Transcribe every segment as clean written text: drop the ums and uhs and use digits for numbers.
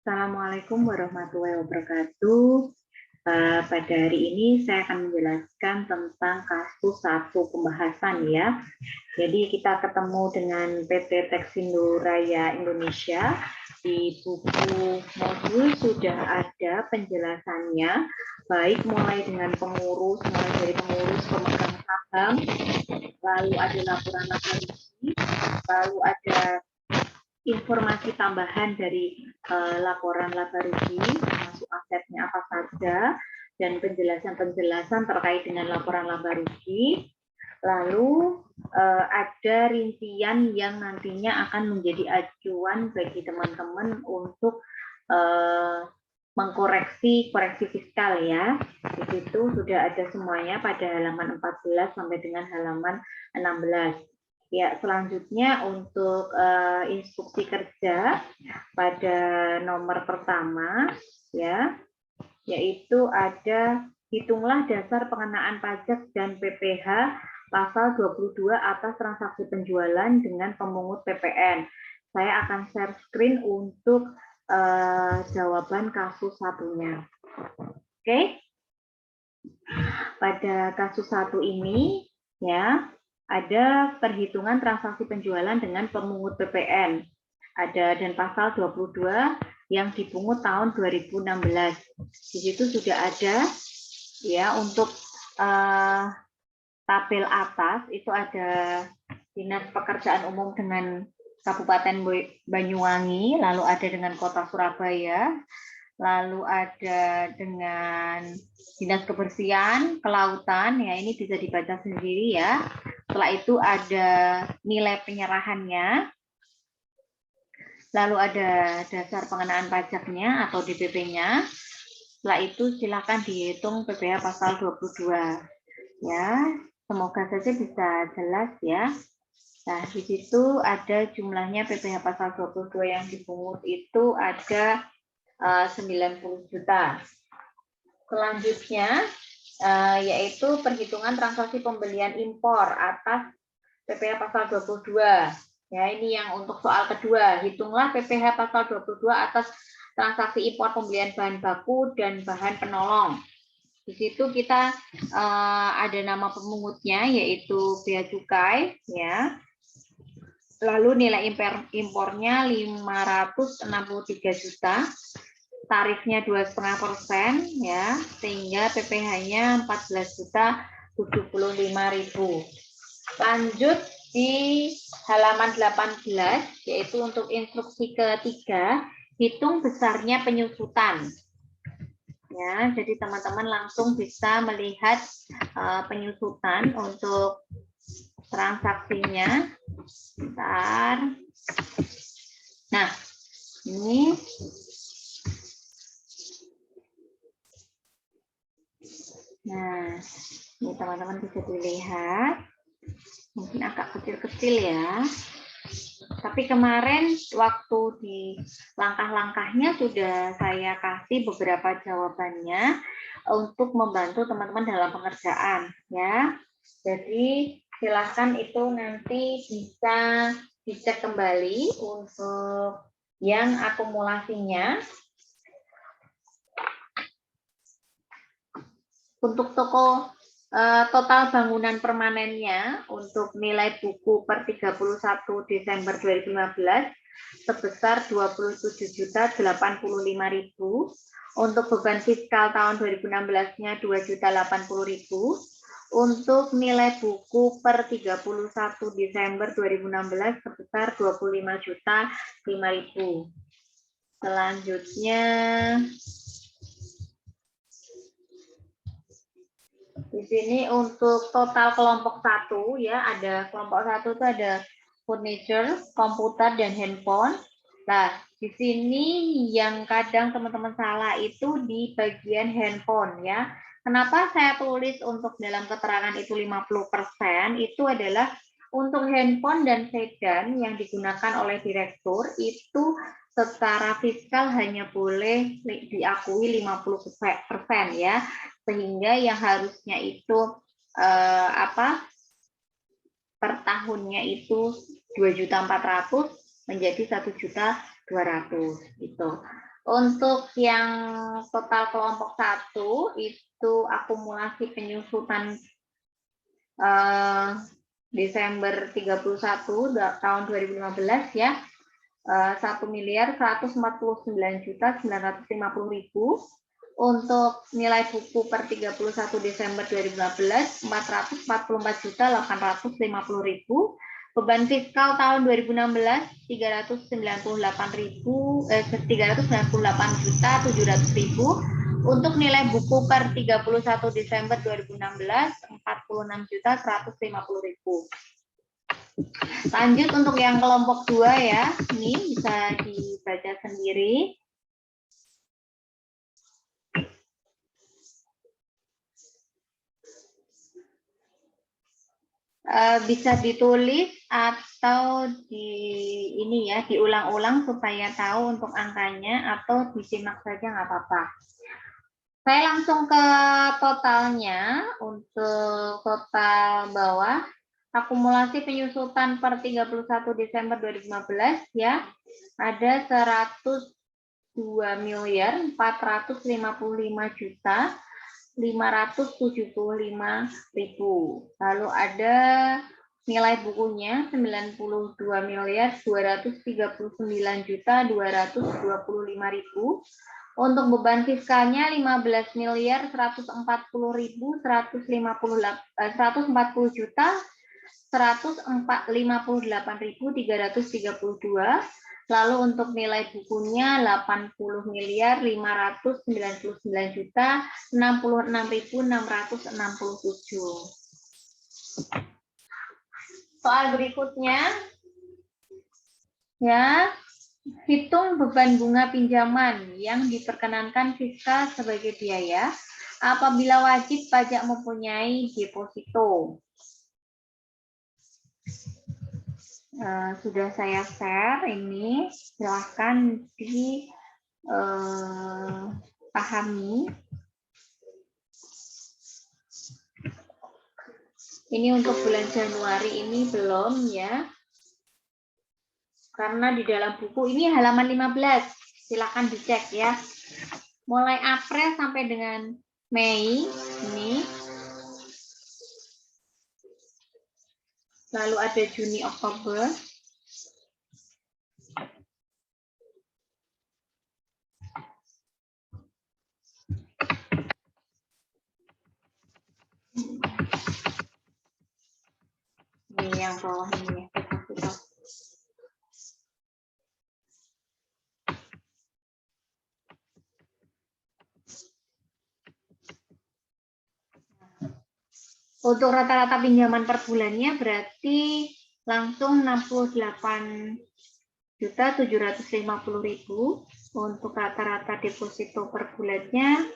Assalamualaikum warahmatullahi wabarakatuh. Pada hari ini saya akan menjelaskan tentang kasus satu pembahasan ya. Jadi kita ketemu dengan PT Teksindo Raya Indonesia. Di buku modul sudah ada penjelasannya, baik mulai dengan pengurus, mulai dari pengurus, pemegang saham, lalu ada laporan laporan, lalu ada informasi tambahan dari laporan laba rugi, termasuk asetnya apa saja, dan penjelasan-penjelasan terkait dengan laporan laba rugi. Lalu ada rincian yang nantinya akan menjadi acuan bagi teman-teman untuk mengkoreksi koreksi fiskal ya. Di situ sudah ada semuanya pada halaman 14 sampai dengan halaman 16. Ya, selanjutnya untuk instruksi kerja pada nomor pertama ya, yaitu ada hitunglah dasar pengenaan pajak dan PPh pasal 22 atas transaksi penjualan dengan pemungut PPN. Saya akan share screen untuk jawaban kasus satunya. Oke. Pada kasus satu ini ya, ada perhitungan transaksi penjualan dengan pemungut PPN. Ada dan pasal 22 yang dipungut tahun 2016. Di situ sudah ada ya untuk tabel atas itu ada Dinas Pekerjaan Umum dengan Kabupaten Banyuwangi, lalu ada dengan Kota Surabaya, lalu ada dengan Dinas Kebersihan, Kelautan, ya ini bisa dibaca sendiri ya. Setelah itu ada nilai penyerahannya, lalu ada dasar pengenaan pajaknya atau DPP-nya. Setelah itu silakan dihitung PPh pasal 22. Ya, semoga saja bisa jelas ya. Nah, di situ ada jumlahnya PPh pasal 22 yang dipungut itu ada 90 juta. Selanjutnya yaitu perhitungan transaksi pembelian impor atas PPh pasal 22. Ya, ini yang untuk soal kedua. Hitunglah PPh pasal 22 atas transaksi impor pembelian bahan baku dan bahan penolong. Di situ kita ada nama pemungutnya yaitu bea cukai ya. Lalu nilai impornya 563 juta. Tarifnya 2,5% ya, sehingga PPh-nya 14.075.000. Lanjut di halaman 18 yaitu untuk instruksi ketiga, hitung besarnya penyusutan. Ya, jadi teman-teman langsung bisa melihat penyusutan untuk transaksinya. Bentar. Nah, ini teman-teman bisa dilihat, mungkin agak kecil-kecil ya. Tapi kemarin waktu di langkah-langkahnya sudah saya kasih beberapa jawabannya untuk membantu teman-teman dalam pengerjaan ya. Jadi silakan itu nanti bisa dicek kembali untuk yang akumulasinya. Untuk toko total bangunan permanennya untuk nilai buku per 31 Desember 2015 sebesar 27.085.000. Untuk beban fiskal tahun 2016-nya 2.080.000. Untuk nilai buku per 31 Desember 2016 sebesar 25.005.000. Selanjutnya di sini untuk total kelompok 1 ya, ada kelompok 1 itu ada furniture, komputer dan handphone. Nah, di sini yang kadang teman-teman salah itu di bagian handphone ya. Kenapa saya tulis untuk dalam keterangan itu 50%? Itu adalah untuk handphone dan sedan yang digunakan oleh direktur itu secara fiskal hanya boleh diakui 50% ya. Sehingga yang harusnya itu per tahunnya itu 2.400.000 menjadi 1.200.000 gitu. Untuk yang total kelompok 1 itu akumulasi penyusutan Desember 31 tahun 2015 ya, 1.149.950.000. Untuk nilai buku per 31 Desember 2015 444.850.000. Beban fiskal tahun 2016 398.700.000. Untuk nilai buku per 31 Desember 2016 46.150.000. Lanjut untuk yang kelompok 2 ya. Ini bisa dibaca sendiri. Bisa ditulis atau diulang-ulang supaya tahu untuk angkanya, atau disimak saja nggak apa-apa. Saya langsung ke totalnya. Untuk total bawah, akumulasi penyusutan per 31 Desember 2015 ya, ada 102.455.575.000. Lalu ada nilai bukunya 92.239.225.000. Untuk beban fiskalnya 15.140.332. Lalu untuk nilai bukunya 80.599.066.667. Soal berikutnya ya, hitung beban bunga pinjaman yang diperkenankan fiskal sebagai biaya apabila wajib pajak mempunyai deposito. Sudah saya share ini, silahkan dipahami. Ini untuk bulan Januari ini belum ya, karena di dalam buku ini halaman 15, silahkan dicek ya. Mulai April sampai dengan Mei ini. Lalu ada Juni, Oktober. Ini yang bawah ini. Untuk rata-rata pinjaman per bulannya berarti langsung 68.750.000. Untuk rata-rata deposito per bulannya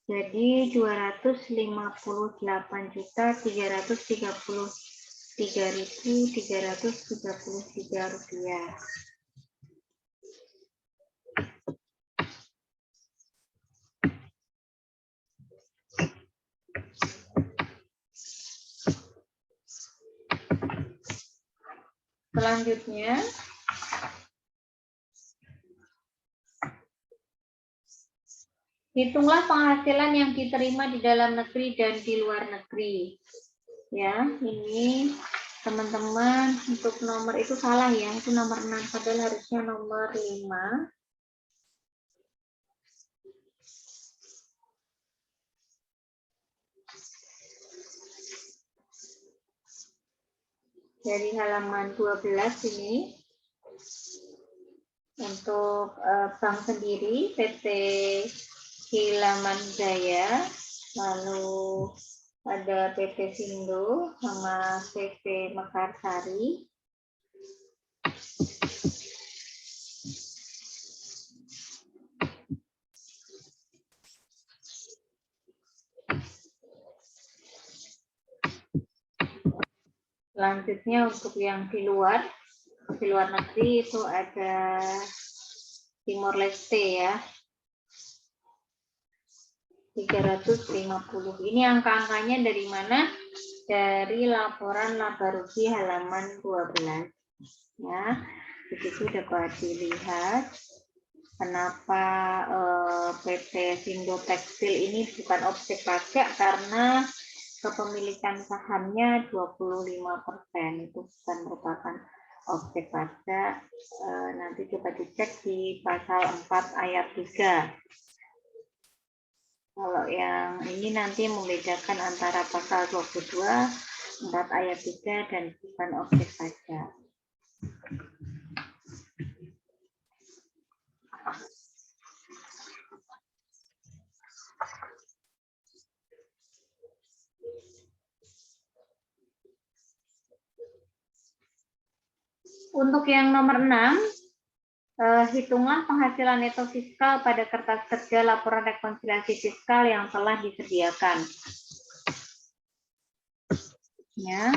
jadi 258.333.333 rupiah. Selanjutnya, hitunglah penghasilan yang diterima di dalam negeri dan di luar negeri. Ya, ini teman-teman untuk nomor itu salah ya, itu nomor 6, padahal harusnya nomor 5. Dari halaman 12 ini, untuk bank sendiri, PT Kilaman Jaya, lalu ada PT Sindo sama PT Mekarsari. Selanjutnya untuk yang di luar negeri itu ada Timor Leste ya, 350. Ini angka-angkanya dari mana? Dari laporan laba rugi halaman 12 ya. Begitu dapat dilihat. Kenapa PT Sindo Tekstil ini bukan objek pajak? Karena kepemilikan sahamnya 25%, itu bukan merupakan objek pajak. Nanti coba dicek di pasal 4 ayat 3. Kalau yang ini nanti membedakan antara pasal 22, 4 ayat 3 dan bukan objek pajak. Untuk yang nomor 6, hitunglah penghasilan neto fiskal pada kertas kerja laporan rekonsiliasi fiskal yang telah disediakan. Ya,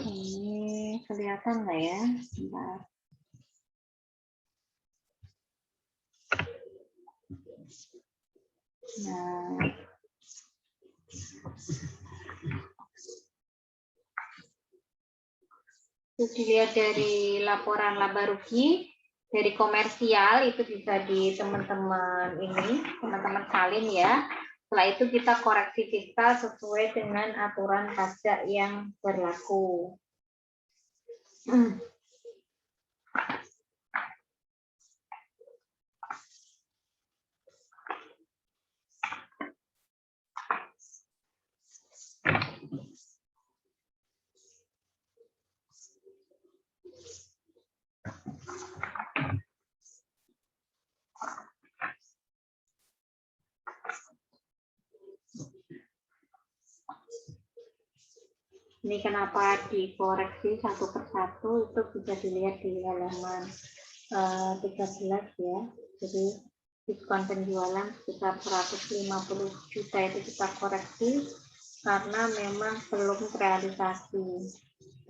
ini kelihatan nggak ya? Bentar. Nah, itu dilihat dari laporan laba rugi dari komersial, itu bisa di teman-teman ini, teman-teman salin ya. Setelah itu kita koreksi fiskal sesuai dengan aturan pajak yang berlaku. Ini kenapa dikoreksi satu persatu, itu bisa dilihat di halaman 13 ya. Jadi diskon penjualan sekitar 150 juta itu kita koreksi karena memang belum realisasi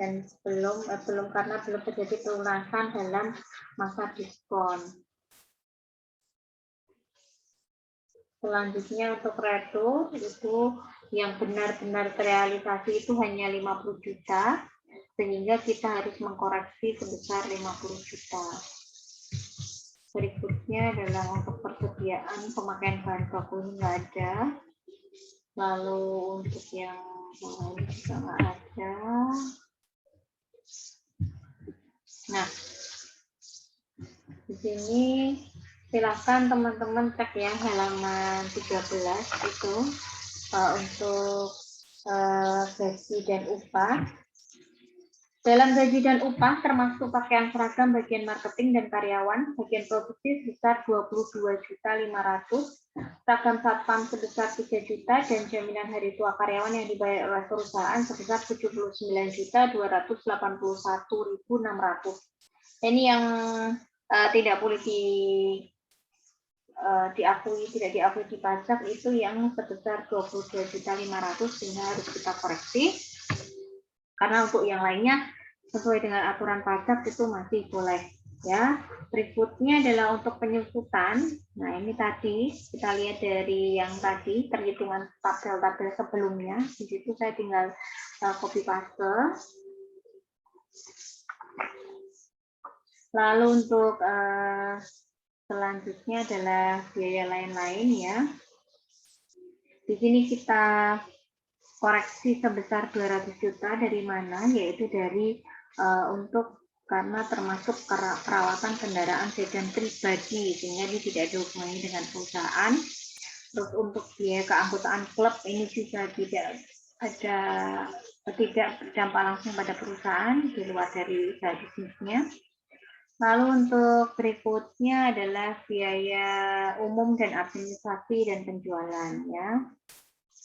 dan karena belum terjadi pelunasan dalam masa diskon. Selanjutnya untuk retur itu yang benar-benar terrealisasi itu hanya 50 juta, sehingga kita harus mengkoreksi sebesar 50 juta. Berikutnya adalah untuk persediaan pemakaian bahan baku nggak ada. Lalu untuk yang lain juga nggak ada. Nah, di sini silakan teman-teman cek ya halaman 13 itu untuk gaji dan upah. Dalam gaji dan upah termasuk pakaian seragam bagian marketing dan karyawan, bagian produksi sebesar 22.500.000, seragam satpam sebesar 3 juta, dan jaminan hari tua karyawan yang dibayar oleh perusahaan sebesar 79.281.600. Ini yang tidak boleh tidak diakui di pajak, itu yang sebesar 22.500.000, sehingga harus kita koreksi. Karena untuk yang lainnya sesuai dengan aturan pajak itu masih boleh ya. Berikutnya adalah untuk penyusutan. Nah, ini tadi kita lihat dari yang tadi perhitungan tabel-tabel sebelumnya. Di situ saya tinggal copy paste. Lalu untuk selanjutnya adalah biaya lain-lain ya. Di sini kita koreksi sebesar 200 juta dari mana? Yaitu dari untuk karena termasuk perawatan kendaraan sedan pribadi, sehingga ini tidak dihubungi dengan perusahaan. Terus untuk biaya keanggotaan klub ini juga tidak berdampak langsung pada perusahaan di luar dari usaha bisnisnya. Lalu untuk berikutnya adalah biaya umum dan administrasi dan penjualan ya.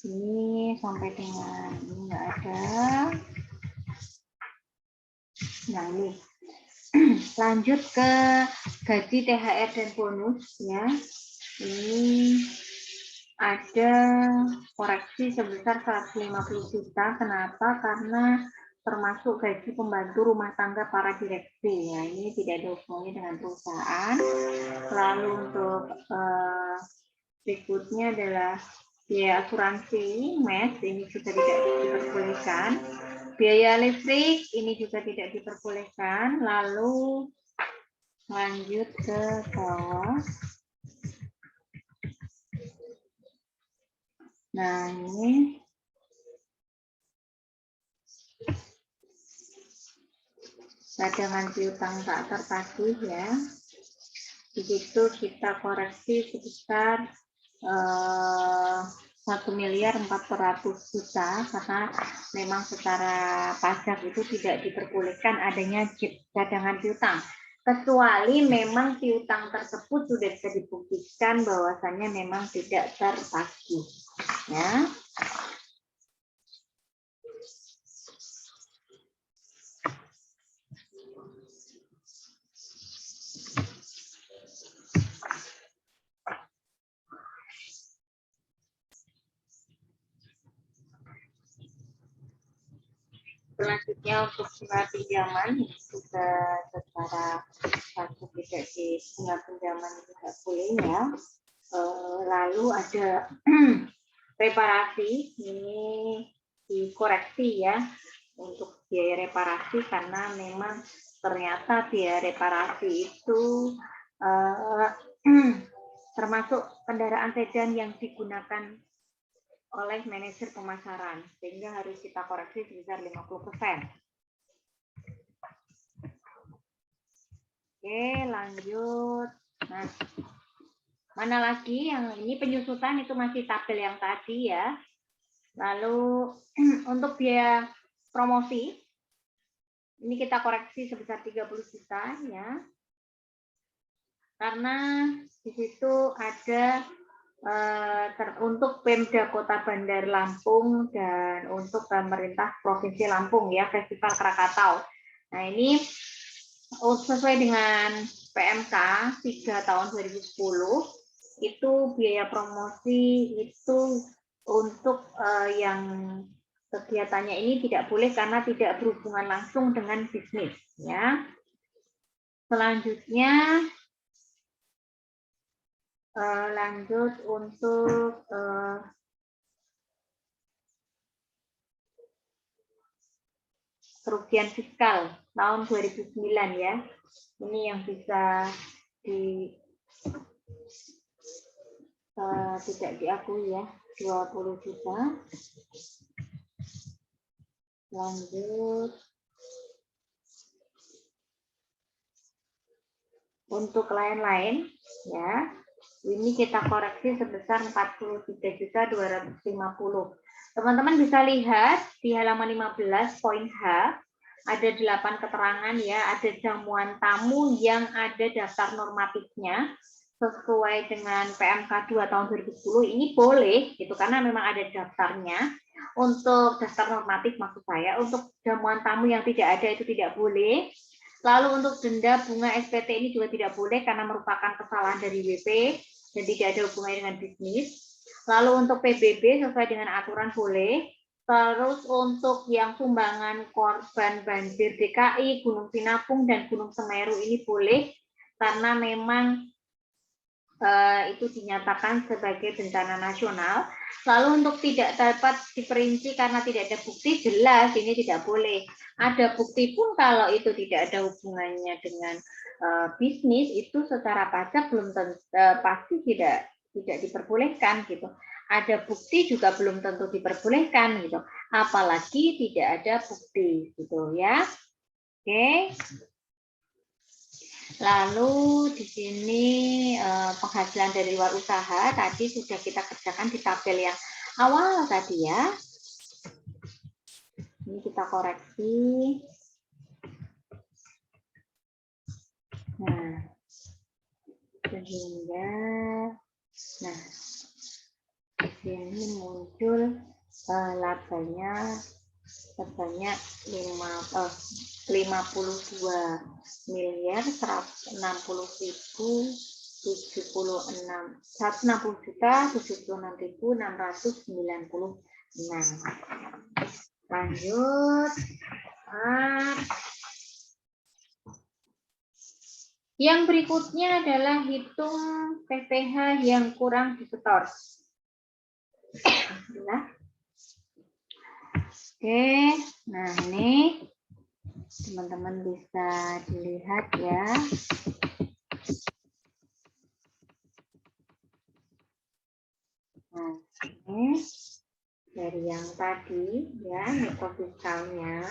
Ini sampai dengan ini enggak ada. Nah, ini lanjut ke gaji, THR dan bonus ya. Ini ada koreksi sebesar 150 juta. Kenapa? Karena termasuk gaji pembantu rumah tangga para direksi ya. Ini tidak dihubungi dengan perusahaan. Lalu untuk berikutnya adalah biaya asuransi MES, ini juga tidak diperbolehkan. Biaya listrik ini juga tidak diperbolehkan. Lalu Lanjut ke bawah. Nah, ini cadangan piutang tak tertagih ya. Di situ kita koreksi sebesar 1.400.000.000 karena memang secara pajak itu tidak diperbolehkan adanya cadangan piutang, kecuali memang piutang tersebut sudah bisa dibuktikan bahwasannya memang tidak tertagih ya. Selanjutnya untuk bunga pinjaman juga secara pajak tidak di bunga pinjaman tidak boleh ya. Lalu ada reparasi, ini dikoreksi ya untuk biaya reparasi karena memang ternyata biaya reparasi itu termasuk kendaraan sedan yang digunakan oleh manajer pemasaran, sehingga harus kita koreksi sebesar 50%. Oke, lanjut. Nah, mana lagi yang ini penyusutan itu masih tabel yang tadi ya. Lalu untuk biaya promosi, ini kita koreksi sebesar 30 juta ya. Karena di situ ada untuk Pemda Kota Bandar Lampung dan untuk pemerintah Provinsi Lampung ya, Festival Krakatau. Nah, ini sesuai dengan PMK 3 tahun 2010 itu biaya promosi itu untuk yang kegiatannya ini tidak boleh karena tidak berhubungan langsung dengan bisnis ya. Selanjutnya lanjut untuk kerugian fiskal tahun 2009 ya. Ini yang bisa tidak diakui ya, 20 juta. Lanjut untuk lain-lain ya. Ini kita koreksi sebesar 43.250. Teman-teman bisa lihat di halaman 15 poin H, ada 8 keterangan ya, ada jamuan tamu yang ada daftar normatifnya sesuai dengan PMK 2 tahun 2010. Ini boleh gitu karena memang ada daftarnya. Untuk daftar normatif maksud saya, untuk jamuan tamu yang tidak ada itu tidak boleh. Lalu untuk denda bunga SPT ini juga tidak boleh karena merupakan kesalahan dari WP dan tidak ada hubungannya dengan bisnis. Lalu untuk PBB sesuai dengan aturan boleh. Terus untuk yang sumbangan korban banjir DKI, Gunung Sinabung dan Gunung Semeru ini boleh karena memang itu dinyatakan sebagai bencana nasional. Lalu untuk tidak dapat diperinci karena tidak ada bukti, jelas ini tidak boleh. Ada bukti pun kalau itu tidak ada hubungannya dengan bisnis, itu secara pajak belum tentu, pasti tidak diperbolehkan gitu. Ada bukti juga belum tentu diperbolehkan gitu. Apalagi tidak ada bukti gitu ya. Oke. Lalu di sini penghasilan dari luar usaha tadi sudah kita kerjakan di tabel yang awal tadi ya. Ini kita koreksi. Nah, sehingga di sini muncul labanya sebanyak 160.766.696. Lanjut. Yang berikutnya adalah hitung PPh yang kurang disetor. Oke, nah ini teman-teman bisa dilihat ya. yang tadi ya, metofiskalnya.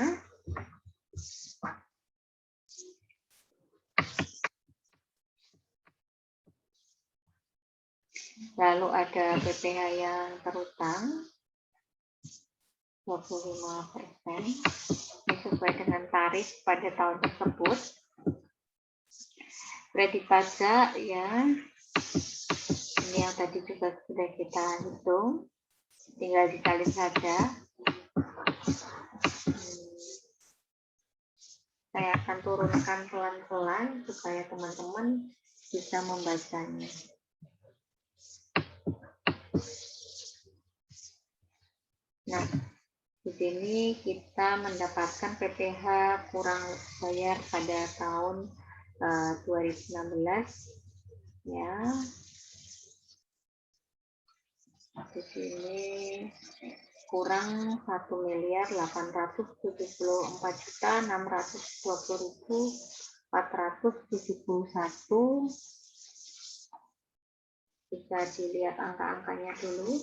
Lalu ada PPh yang terutang 25%. Ini sesuai dengan tarif pada tahun tersebut. Kredit pajak ya. Ini yang tadi juga sudah kita hitung. Tinggal dikali saja. Saya akan turunkan pelan-pelan supaya teman-teman bisa membacanya. Nah, di sini kita mendapatkan PPh kurang bayar pada tahun 2016 ya. Di sini kurang 1.874.620.471. Bisa dilihat angka-angkanya dulu.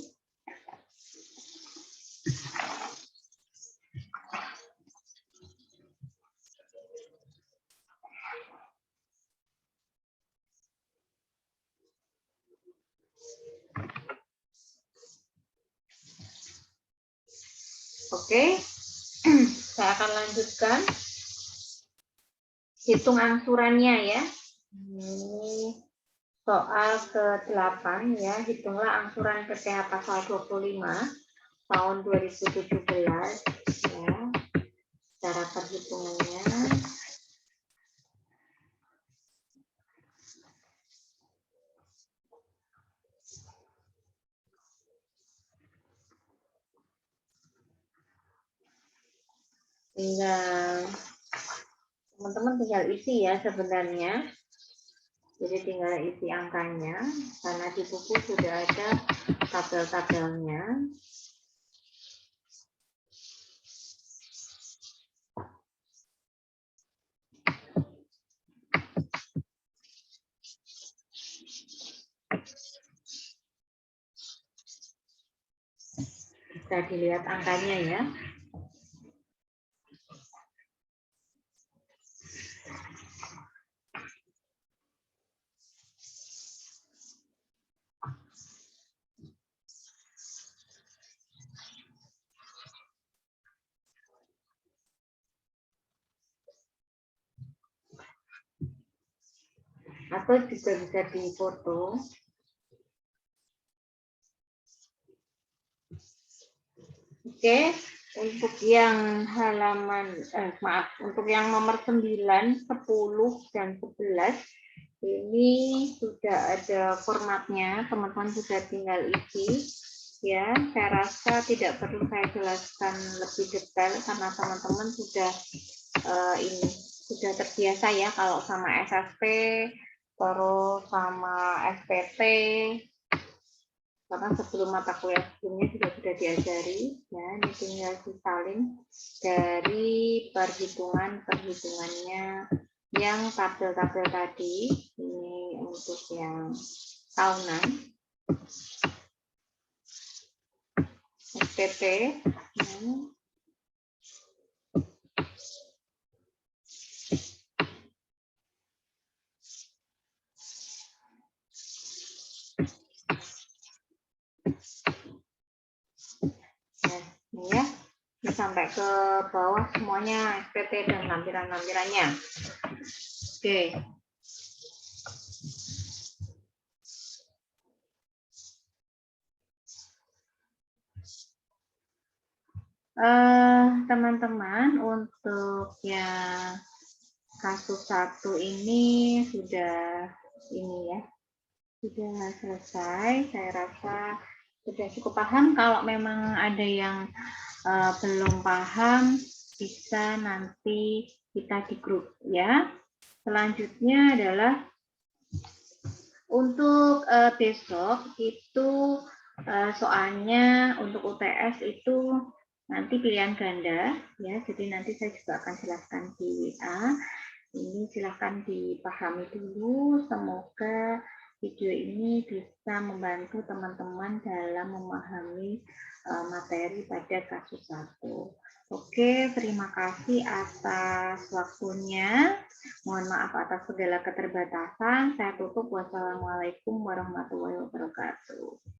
Oke, saya akan lanjutkan. Hitung angsurannya ya. Ini soal ke-8 ya. Hitunglah angsuran PPh pasal 25 tahun 2017 ya. Cara perhitungannya. Teman-teman tinggal isi ya sebenarnya. Jadi tinggal isi angkanya, karena di buku sudah ada tabel-tabelnya. Bisa dilihat angkanya ya. Atau juga bisa difoto. Oke, untuk yang halaman untuk yang nomor 9, 10 dan 11 ini sudah ada formatnya, teman-teman sudah tinggal isi ya. Saya rasa tidak perlu saya jelaskan lebih detail karena teman-teman sudah sudah terbiasa ya kalau sama SSP terus sama SPT. Karena sebelum mata kuliah sebelumnya juga sudah diajari ya, ini tinggal disalin dari perhitungannya yang tabel-tabel tadi. Ini untuk yang tahunan SPT ya, ini sampai ke bawah semuanya SPT dan lampiran-lampirannya. Oke. Teman-teman, untuk yang kasus 1 ini sudah sudah selesai. Saya rasa sudah cukup paham. Kalau memang ada yang belum paham, bisa nanti kita di grup ya. Selanjutnya adalah untuk besok itu soalnya untuk UTS itu nanti pilihan ganda ya. Jadi nanti saya juga akan jelaskan di WA. Ini silahkan dipahami dulu. Semoga video ini bisa membantu teman-teman dalam memahami materi pada kasus 1. Oke, terima kasih atas waktunya. Mohon maaf atas segala keterbatasan. Saya tutup. Wassalamualaikum warahmatullahi wabarakatuh.